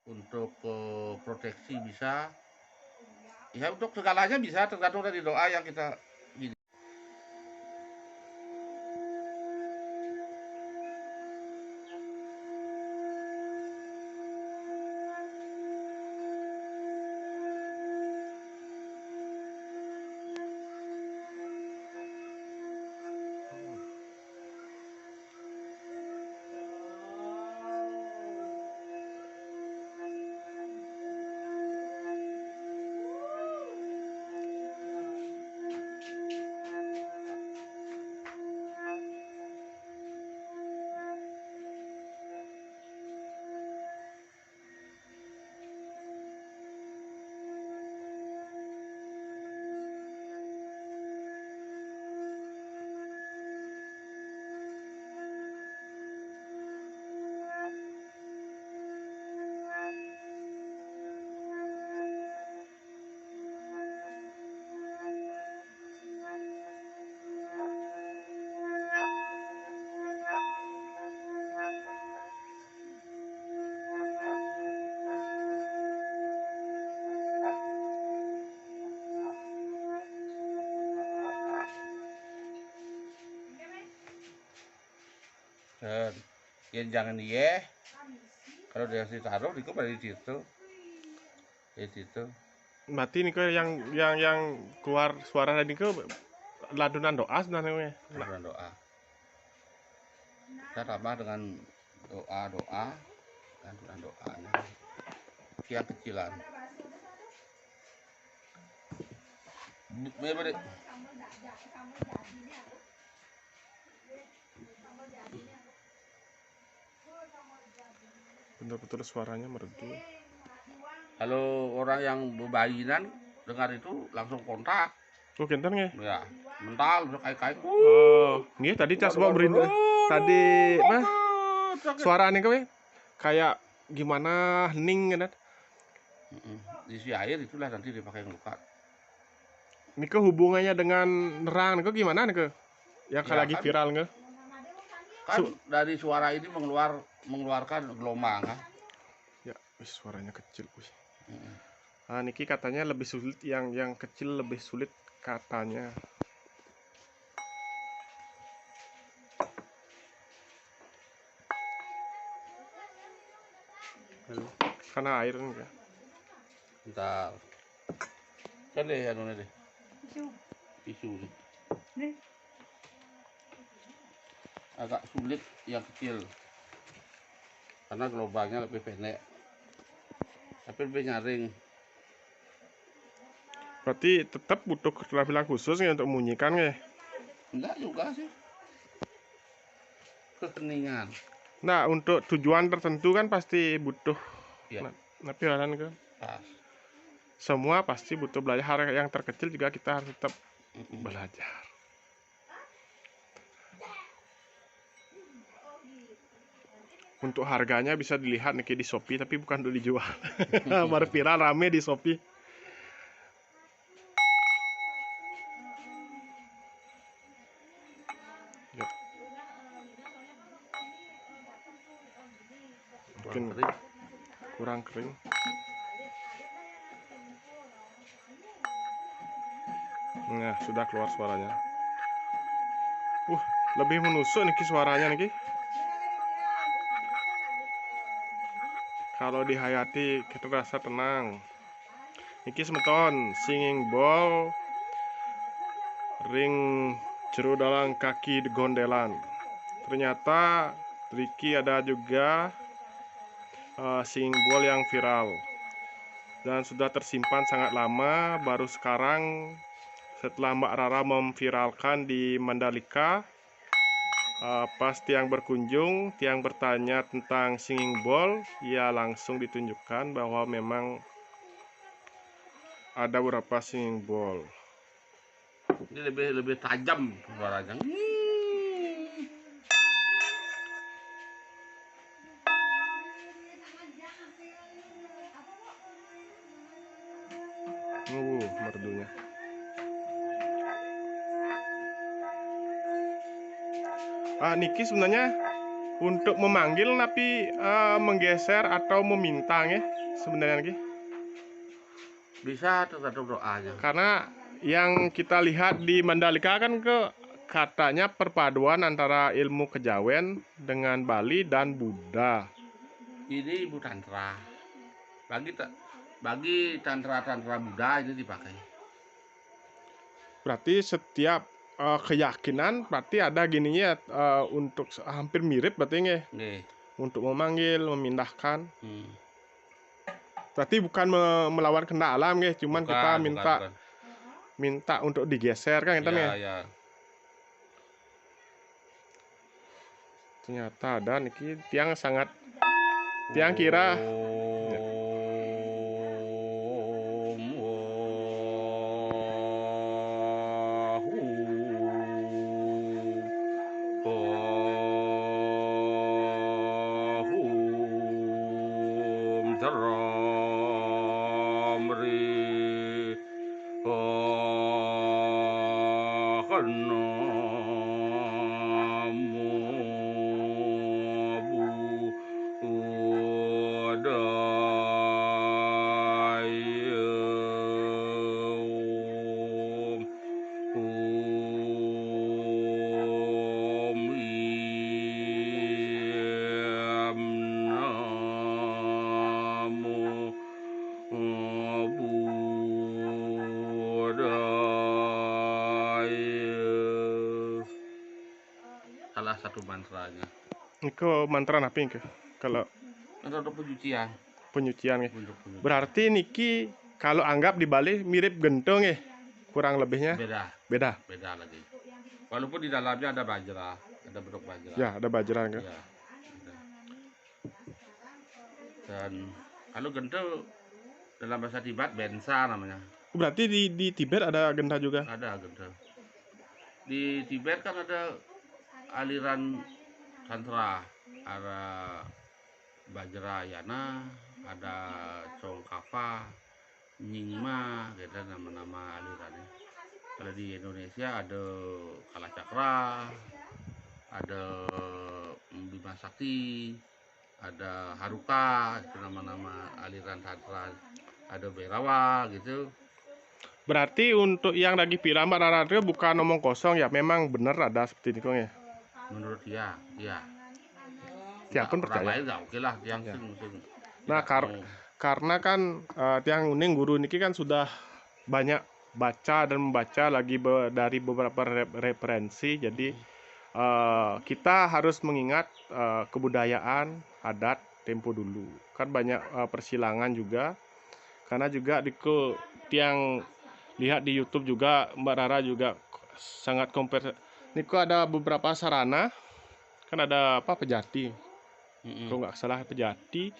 untuk proteksi bisa, ya untuk segalanya bisa, tergantung dari doa yang kita gini. Dan ya jangan iya, kalau dia ditaruh itu pada di situ. Berarti nih yang keluar suara tadi ke ladunan doa sebenarnya. Dengan doa kita tambah dengan doa dan dengan doanya yang kecilan. Betul-betul suaranya merdu. Kalau orang yang bebayinan dengar itu langsung kontak. Oh, kenten nggih? Ya, mental udah kayak Oh, nggih tadi cas bawa berita. Tadi mah suara nih kowe kayak gimana hening kan? Isi air itulah nanti dipakai ngelukat. Ini ke hubungannya dengan nerang ke gimana nih ke? Yang Ya, lagi kan, viral nggak? kan dari suara ini mengeluarkan gelombang kan. Ya, suaranya kecil. Ah, Niki katanya lebih sulit yang kecil lebih sulit katanya. Karena air nih ya. Bentar. Kan deh anu deh. Tisu nih. Agak sulit yang kecil. Karena gelombangnya lebih pendek. Tapi lebih nyaring. Berarti tetap butuh keterampilan khusus ya untuk membunyikan ya? Enggak juga sih. Keheningan. Nah, untuk tujuan tertentu kan pasti butuh. Ya. Tapi kan Pas. semua pasti butuh belajar. Yang terkecil juga kita harus tetap belajar. Untuk harganya bisa dilihat nih di Shopee, tapi bukan untuk dijual. Baru viral rame di Shopee. Ya. Mungkin kurang kering. Nah, sudah keluar suaranya. Lebih menusuk nih suaranya nih. Kalau dihayati kita rasa tenang. Niki semeton singing bowl ring jero dalam kaki gondelan. Ternyata Ricky ada juga singing bowl yang viral dan sudah tersimpan sangat lama. Baru sekarang setelah Mbak Rara memviralkan di Mandalika, pas tiang berkunjung, tiang bertanya tentang singing bowl, ya langsung ditunjukkan bahwa memang ada beberapa singing bowl. Ini lebih tajam suaranya. Merdunya. Niki sebenarnya untuk memanggil tapi menggeser atau meminta ya sebenarnya nggih. Bisa tergantung doanya. Karena yang kita lihat di Mandalika kan katanya perpaduan antara ilmu kejawen dengan Bali dan Buddha. Ini Ibu Tantra. Bagi tantra Buddha ini dipakai. Berarti setiap keyakinan berarti ada gininya untuk hampir mirip berarti nggih. Nih. Untuk memanggil, memindahkan. Hmm. Berarti bukan melawan kehendak alam nggih, cuman kita minta untuk digeser kan kita nih. Ya. Ternyata ada niki tiang sangat tiang kira salah satu mantranya. Itu mantra apa ini? Kalau Mantra untuk penyucian. Penyucian ya. Berarti niki kalau anggap di Bali mirip gentong ya, kurang lebihnya. Beda lagi. Walaupun di dalamnya ada bajra, ada bentuk bajra. Ya, ada bajra kan. Ya, dan kalau gentong dalam bahasa Tibet bensa namanya. Berarti di Tibet ada genta juga? Ada gentong. Di Tibet kan ada aliran tantra, ada Bajrayana, ada Congkapa, Nyingma, gitu nama-nama alirannya. Kalau di Indonesia ada Kalacakra, ada Bima Sakti, ada Haruka, itu nama-nama aliran tantra. Ada Berawa gitu. Berarti untuk yang lagi piramid radio bukan omong kosong ya, memang benar ada seperti itu ya. Menurut dia, iya. Tiang pun percaya. Lain nggak oke lah, tiang ya. Nah, karena kan tiang uning guru niki kan sudah banyak baca dan membaca lagi dari beberapa referensi, jadi kita harus mengingat kebudayaan adat tempo dulu. Kan banyak persilangan juga, karena juga tiang lihat di YouTube juga Mbak Rara juga sangat compare. Niko ada beberapa sarana, kan ada apa pejati, kalau nggak salah pejati.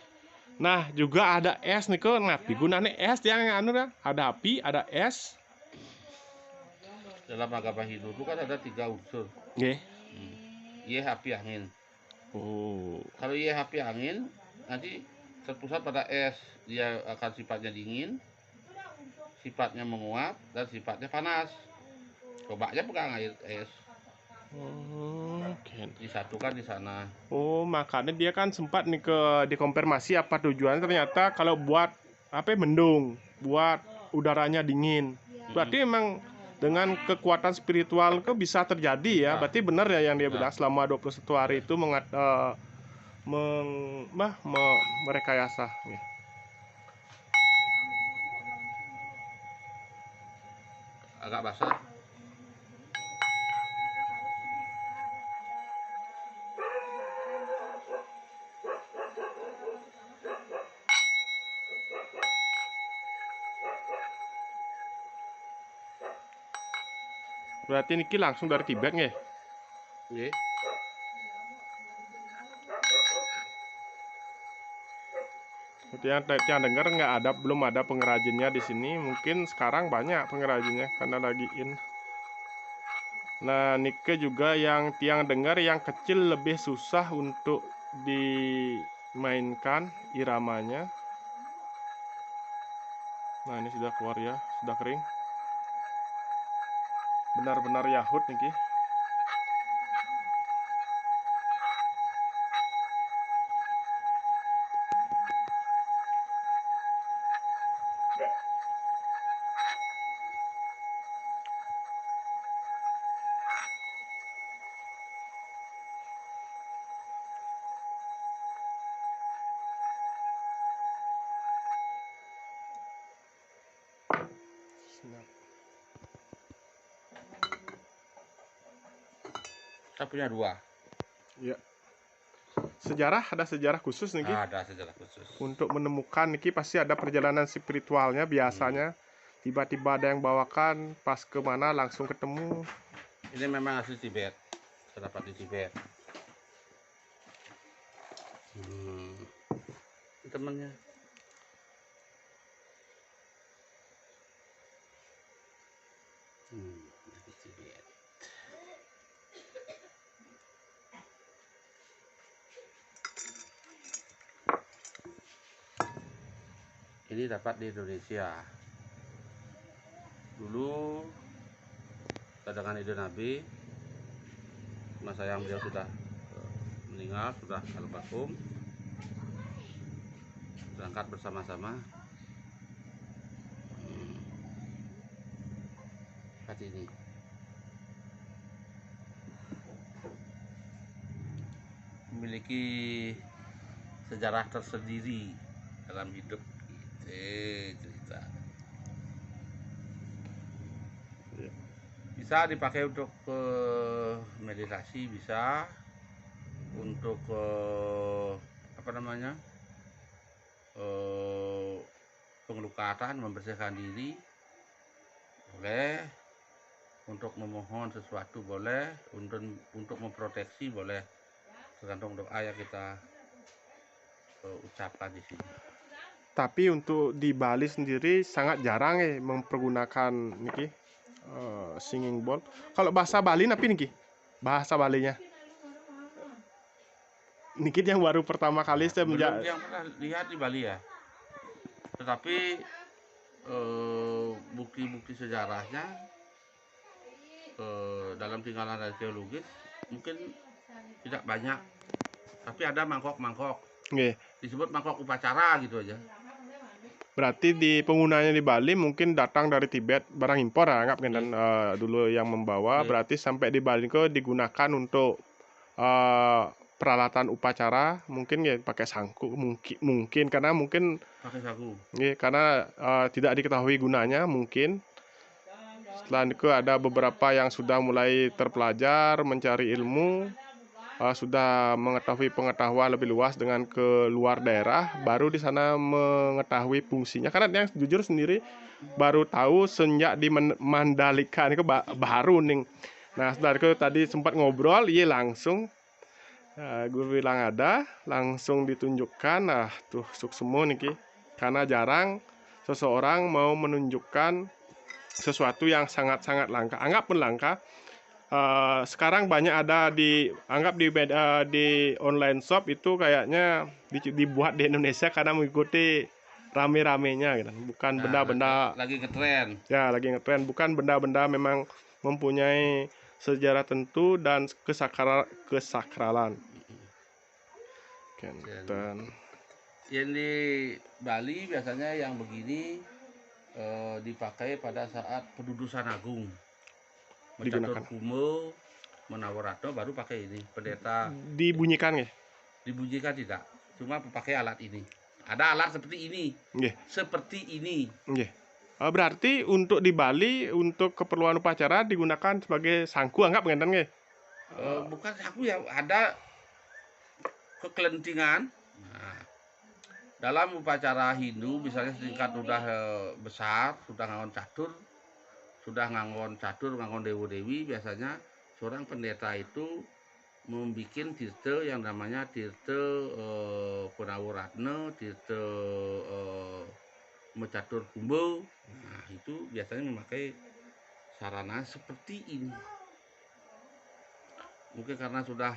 Nah juga ada es niko, ngapi gunanya es yang anu kan, ada api, ada es. Dalam agama Hindu itu kan ada 3 unsur. Ye, api, angin. Kalau ye, api, angin nanti terpusat pada es, dia akan sifatnya dingin, sifatnya menguap, dan sifatnya panas. Coba aja pegang air es. Disatukan di sana. Makanya dia kan sempat nih dikonfirmasi apa tujuannya, ternyata kalau buat apa mendung, buat udaranya dingin. Berarti emang dengan kekuatan spiritual ke bisa terjadi ya. Berarti benar ya yang dia bilang selama 21 hari itu merekayasa. Agak basah. Berarti niki langsung dari Tibet nggih? Nggih. Yang dengar belum ada pengrajinnya di sini. Mungkin sekarang banyak pengrajinnya karena lagi in. Nah, nike juga yang tiang dengar yang kecil lebih susah untuk dimainkan iramanya. Nah, ini sudah keluar ya, sudah kering. Benar-benar Yahud niki. Kita punya 2. Ya. Ada sejarah khusus nih, Ada sejarah khusus. Untuk menemukan niki pasti ada perjalanan spiritualnya biasanya. Tiba-tiba ada yang bawakan, pas kemana langsung ketemu. Ini memang asli Tibet. Terdapat di Tibet. Ini temannya. Di Tibet. Ini dapat di Indonesia. Dulu cadangan ide Nabi, masa yang beliau sudah meninggal, sudah almarhum, berangkat bersama-sama. Seperti ini. Memiliki sejarah tersendiri dalam hidup. Cerita bisa dipakai untuk meditasi, bisa untuk pengelukatan, membersihkan diri boleh, untuk memohon sesuatu boleh, untuk memproteksi boleh, tergantung doa yang kita ucapkan di sini. Tapi untuk di Bali sendiri sangat jarang mempergunakan niki singing bowl. Kalau bahasa Bali napi niki? Bahasa Balinya. Niki yang baru pertama kali saya belum yang pernah lihat di Bali ya. Tetapi bukti-bukti sejarahnya dalam tinggalan arkeologis mungkin tidak banyak. Tapi ada mangkok-mangkok. Disebut mangkok upacara gitu aja. Berarti di penggunanya di Bali mungkin datang dari Tibet, barang impor ya, anggap kan dulu yang membawa. Berarti sampai di Bali kok digunakan untuk peralatan upacara, mungkin ya pakai sangku, mungkin karena mungkin pakai saku. Karena tidak diketahui gunanya mungkin. Setelah itu ada beberapa yang sudah mulai terpelajar, mencari ilmu, sudah mengetahui pengetahuan lebih luas dengan ke luar daerah, baru di sana mengetahui fungsinya. Karena yang jujur sendiri baru tahu sejak di Mandalika ini baru nih. Nah setelah itu tadi sempat ngobrol, iya langsung guru bilang ada, langsung ditunjukkan. Nah tuh suksemo nih, karena jarang seseorang mau menunjukkan sesuatu yang sangat-sangat langka, anggap pun langka. Sekarang banyak ada di online shop itu kayaknya dibuat di Indonesia karena mengikuti rame-ramenya gitu. Bukan benda-benda lagi ngetren. Ya, lagi ngetren, bukan benda-benda memang mempunyai sejarah tentu dan kesakralan. Yang di Bali biasanya yang begini dipakai pada saat pedudusan agung. Mencatur Kumo, Menawaratno baru pakai ini. Pendeta dibunyikan ya? Dibunyikan tidak, cuma pakai alat ini. Ada alat seperti ini. Seperti ini. Berarti untuk di Bali untuk keperluan upacara digunakan sebagai sangku, anggap ngeten nggih? Bukan sangku ya, ada kekelentingan. Nah, dalam upacara Hindu misalnya setingkat udah besar, sudah ngangon catur, ngangon dewa-dewi, biasanya seorang pendeta itu membuat tirta yang namanya tirta Penawaratna, tirta Mencatur Kumbo. Nah, itu biasanya memakai sarana seperti ini. Mungkin karena sudah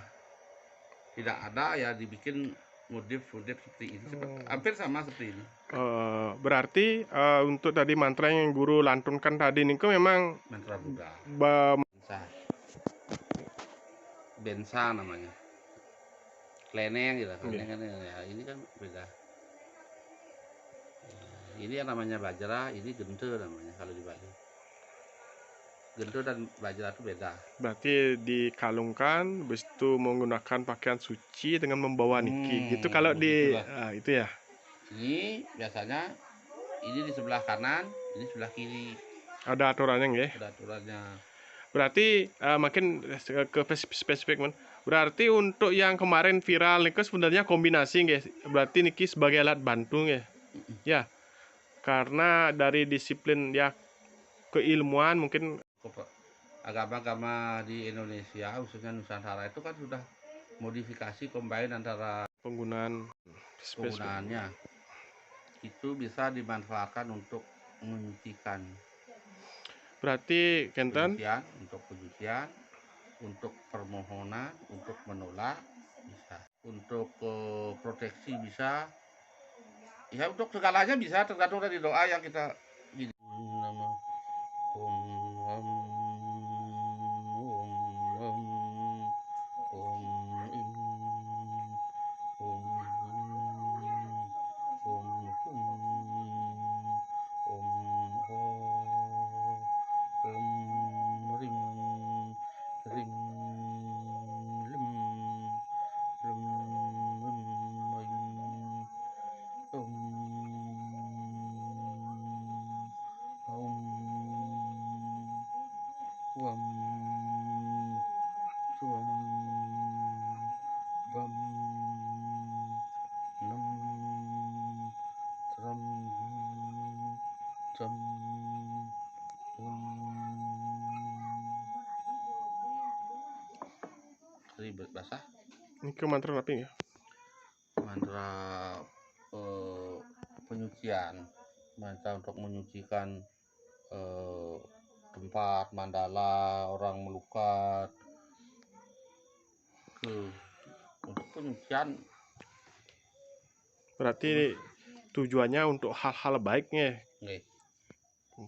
tidak ada ya dibikin modif seperti ini, hampir sama seperti ini. Berarti untuk tadi mantra yang guru lantunkan tadi niku memang mantra Buddha. Bensa namanya. Kleneng gitu. Kleneng kan ya, ini kan beda. Ini yang namanya bajra, ini gento namanya kalau di Bali. Gento dan bajra itu beda. Berarti dikalungkan, habis itu menggunakan pakaian suci dengan membawa niki. Gitu kalau di itu ya. Ini biasanya ini di sebelah kanan, ini sebelah kiri. Ada aturannya nggih? Ada aturannya. Berarti makin ke spesifik man. Berarti untuk yang kemarin viral niki sebenarnya kombinasi nggih. Berarti niki sebagai alat bantu nggih. Ya. Karena dari disiplin ya keilmuan mungkin agama-agama di Indonesia khususnya Nusantara itu kan sudah modifikasi combine antara penggunaannya itu bisa dimanfaatkan untuk menyucikan. Berarti kenten untuk pencucian, untuk permohonan, untuk menolak bisa, untuk proteksi bisa, ya untuk segalanya bisa, tergantung dari doa yang kita nama ribet basah. Ini ke mantra apa ya? Mantra penyucian, mantra untuk menyucikan tempat mandala, orang melukat untuk penyucian. Berarti tujuannya untuk hal-hal baiknya.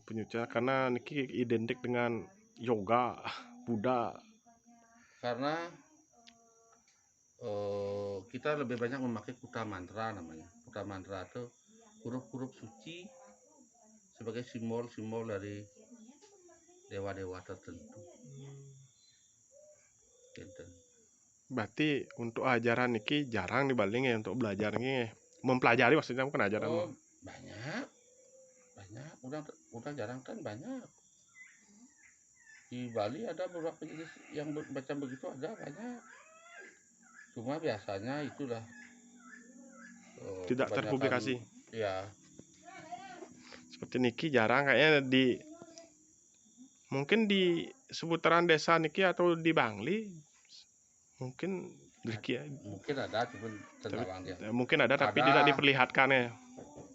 Penyucian karena niki identik dengan yoga, Buddha. Karena kita lebih banyak memakai kuta mantra namanya. Kuta mantra itu huruf-huruf suci sebagai simbol-simbol dari dewa-dewa tertentu. Gitu. Berarti untuk ajaran niki jarang dibaling ya untuk belajar nih. Mempelajari maksudnya bukan ajaran. Banyak. Udah jarang kan banyak. Di Bali ada beberapa jenis yang baca begitu, ada banyak. Cuma biasanya itulah tidak terpublikasi. Ya. Seperti niki jarang kayaknya mungkin di seputaran desa niki atau di Bangli mungkin ada, cuman mungkin ada tapi tidak diperlihatkan ya.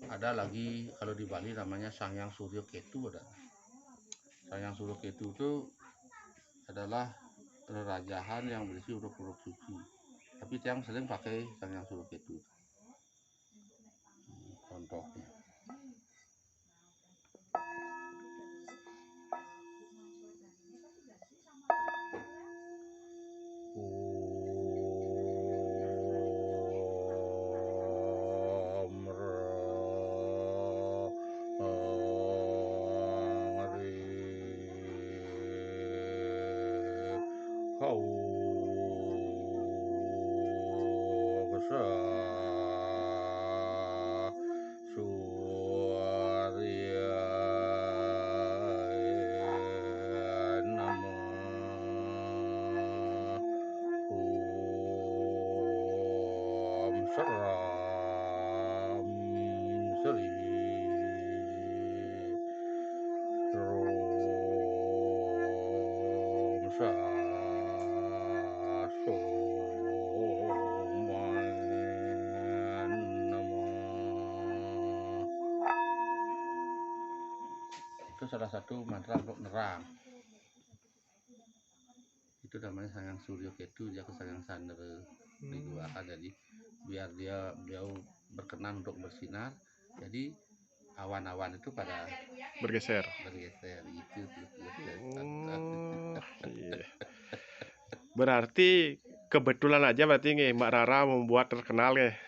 Ada lagi kalau di Bali namanya Sangyang Suryo Ketu. Ada Sangyang Suryo Ketu itu adalah kerajaan yang berisi huruf-huruf suci, tapi yang sering pakai Sangyang Suryo Ketu. Contohnya itu salah satu mantra untuk nerang. Itu namanya Sangyang Suryo Ketu, dia ke Sangyang Sandera digunakan, jadi biar beliau berkenan untuk bersinar, jadi awan-awan itu pada bergeser gitu. Iya. Berarti kebetulan aja berarti nih Mbak Rara membuat terkenal ya.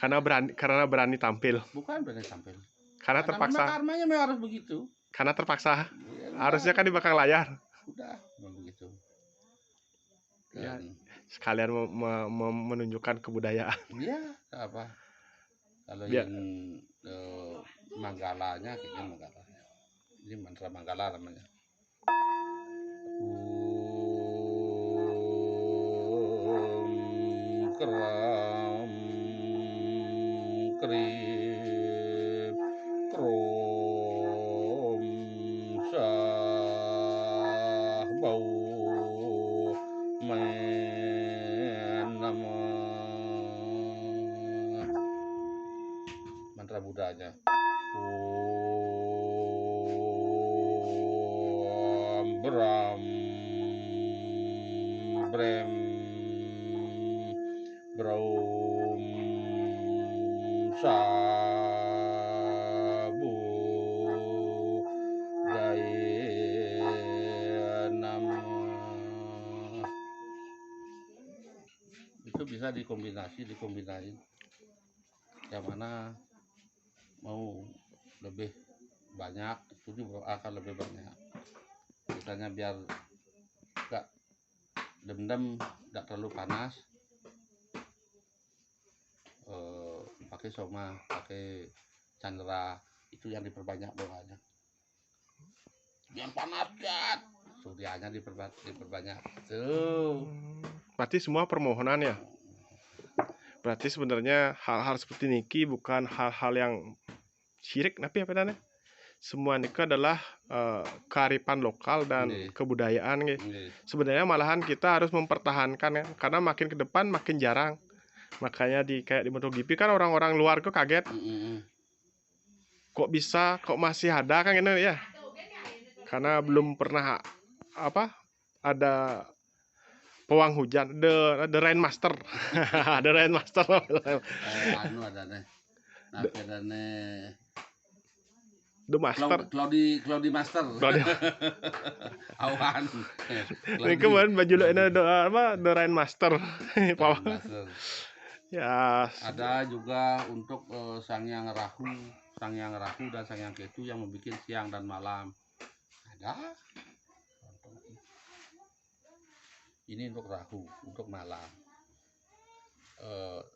Karena berani tampil. Bukan berani tampil. Karena terpaksa. Karmanya memang harus begitu. Karena terpaksa. Ya, harusnya kan di belakang layar. Udah, memang begitu. Ya, sekalian menunjukkan kebudayaan. Iya, apa? Kalau yang Manggalanya, kayaknya Manggala. Ini mantra Manggala namanya. Kram krip krom sah bau nama mantra Budanya. Bram brem braum sabu gaya nama. Itu bisa dikombinain yang mana mau lebih banyak, itu juga akan lebih banyak. Misalnya biar gak dendam, gak terlalu panas, pakai soma, pakai candra, itu yang diperbanyak bawahnya. Yang panas kan, suryanya diperbanyak. Tuh. Berarti semua permohonan ya. Berarti sebenarnya hal-hal seperti niki bukan hal-hal yang syirik, tapi apa namanya? Semua niki adalah kearifan lokal dan kebudayaan gitu. Sebenarnya malahan kita harus mempertahankan ya, karena makin ke depan makin jarang. Makanya kayak di MotoGP kan orang-orang luar kok kaget. Kok bisa, kok masih ada kan ini ya. Karena belum pernah ada pawang hujan, the Rainmaster. The Rainmaster. Anu ada nih. Ada nih. The Master. Cloudy Master. Awan. Ini kemarin baju lo ini The Rainmaster. Ya. Ada juga untuk Sangyang Rahu dan Sangyang Ketu yang membuat siang dan malam. Ada. Ini untuk Rahu, untuk malam.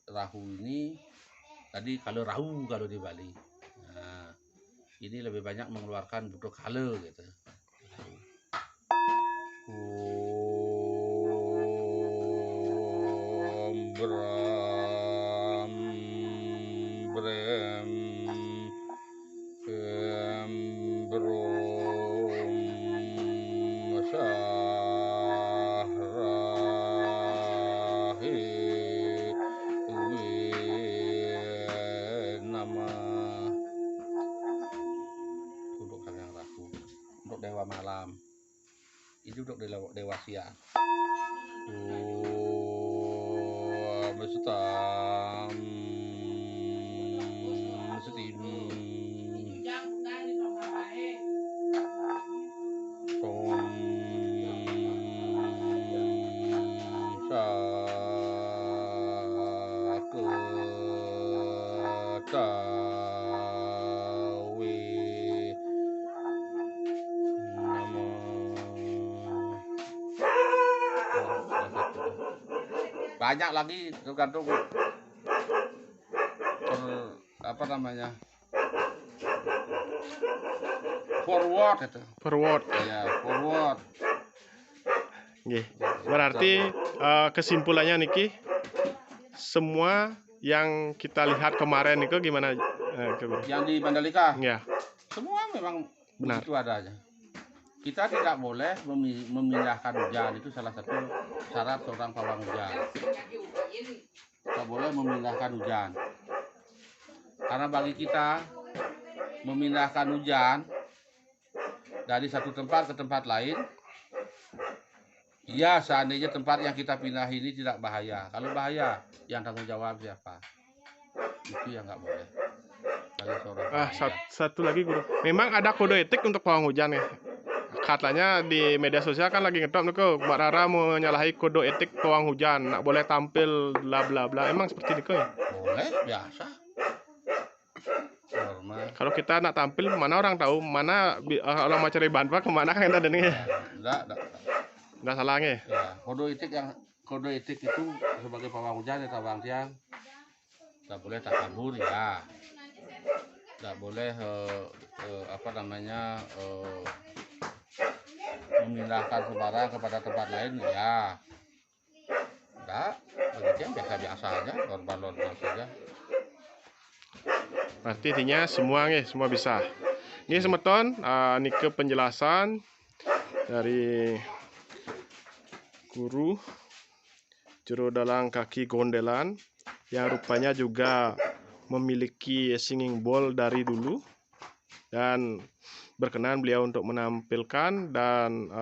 Rahu ini tadi kalau di Bali. Nah, ini lebih banyak mengeluarkan butuh kala gitu. Bram brem brom sahrahi nama. Untuk Sangyang Rahu, untuk Dewa Malam, itu untuk Dewa Siang. Besutam setim tom saketawi nama. Banyak lagi tergantung apa namanya, forward itu. Forward. Ya, forward. Berarti kesimpulannya niki, semua yang kita lihat kemarin itu gimana? Yang di Mandalika? Ya. Semua memang benar. Itu adanya. Kita tidak boleh memindahkan hujan, itu salah satu syarat seorang pawang hujan. Tidak boleh memindahkan hujan. Karena bagi kita memindahkan hujan dari satu tempat ke tempat lain, ya seandainya tempat yang kita pindah ini tidak bahaya. Kalau bahaya, yang tanggung jawab siapa? Itu yang nggak boleh. Satu lagi guru, memang ada kode etik untuk pawang hujan ya. Katanya di media sosial kan lagi ngetop nih, Mbak Rara mau menyalahi kode etik pawang hujan, nggak boleh tampil bla bla bla. Emang seperti itu ya? Boleh, biasa. Normal. Kalau kita nak tampil, mana orang tahu mana orang mau cari bahan kemana kan ada nih? Enggak salah ya. Kode etik itu sebagai pawang hujan ya tabang siang. Tidak boleh takabur ya. Tidak boleh memindahkan sembarang kepada tempat lain ya. Enggak, begitu yang biasa-biasa aja, normal-normal saja. Berarti intinya semua bisa. Ini semeton, ini ke penjelasan dari guru jero dalang kaki gondelan yang rupanya juga memiliki singing bowl dari dulu, dan berkenan beliau untuk menampilkan dan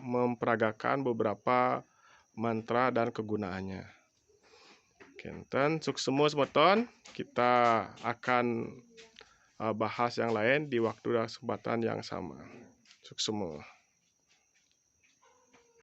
memperagakan beberapa mantra dan kegunaannya. Kenten suksemu semeton, kita akan bahas yang lain di waktu dan kesempatan yang sama. Suksemu.